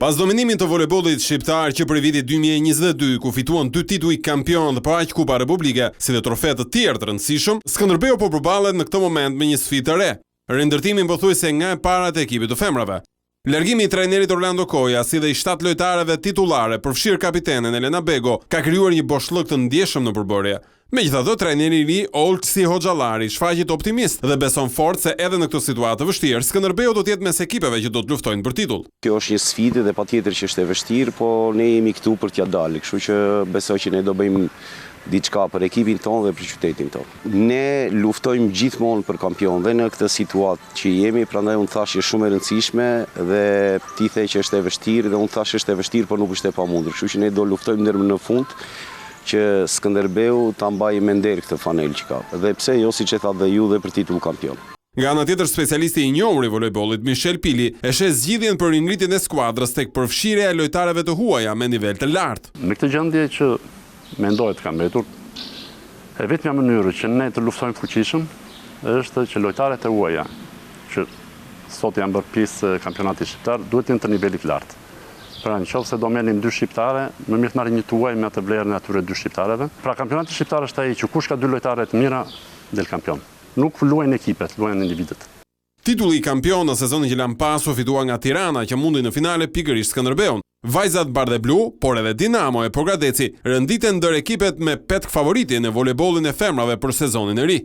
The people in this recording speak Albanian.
Pas dominimin të voleybollit shqiptar që për vitin 2022 ku fituan 2 tituj kampion dhe po aq Kupa Republike, si dhe trofe të tjerë të rëndësishëm, Skënderbeu po përballet në këtë moment me një sfidë të re. Rindërtimin pothuajse nga e para të ekipit të femrave. Largimi i trajnerit Orlando Koja, si dhe i 7 lojtarëve titulare, përfshirë kapitenen Elena Bego, ka krijuar një boshllëk të ndjeshëm në përbërje. Megjithatë, trajneri i ri Olsi Hoxhallari shfaqet optimist dhe beson fort se edhe në këtë situatë të vështirë, Skënderbeu do të jetë mes ekipeve që do të luftojnë për titull. Kjo është një sfidë dhe patjetër që është e vështirë, po ne jemi këtu për t'ia dalë, kështu që besoj që ne do bëjmë diçka për ekipin tonë dhe për qytetin tonë. Ne luftojmë gjithmonë për kampion dhe në këtë situatë që jemi, prandaj unë thash që shumë e rëndësishme dhe ti the që është e vështirë dhe unë thash është e vështirë, por nuk është e pamundur. Kështu që ne do luftojmë deri në fund që Skënderbeu ta mbajë me nder këtë fanel që ka. Dhe pse jo, siç e tha dhe ju, dhe për titull kampion. Nga ana tjetër, specialisti i njohur i voleybollit Michel Pili e sheh zgjidhjen për ringritjen e skuadrës tek përfshirja e lojtarëve të huaja me nivel të lartë. Në këtë gjendje që mendoj të ka mbetur, e vetmja mënyrë që ne të luftojmë fuqishëm është që lojtarët e huaja që sot janë bërë pjesë kampionatit shqiptar duhet të jenë të nivelit lartë. Pra në qoftë se do merrim 2 shqiptare, më mirë të marrim një të huaj me atë vlerën e atyre 2 shqiptareve. Pra kampionati shqiptar është ai që kush ka 2 lojtare të mira del kampion. Nuk luajnë ekipet, luajnë individet. Titulli i kampion në sezonin që lan pas u fitua nga Tirana, që mundi në finale pikërisht Skënderbeun. Vajzat bardhe blu, por edhe Dinamo e Pogradeci rënditen ndër ekipet me petk favoriti në voleybollin e femrave për sezonin e ri.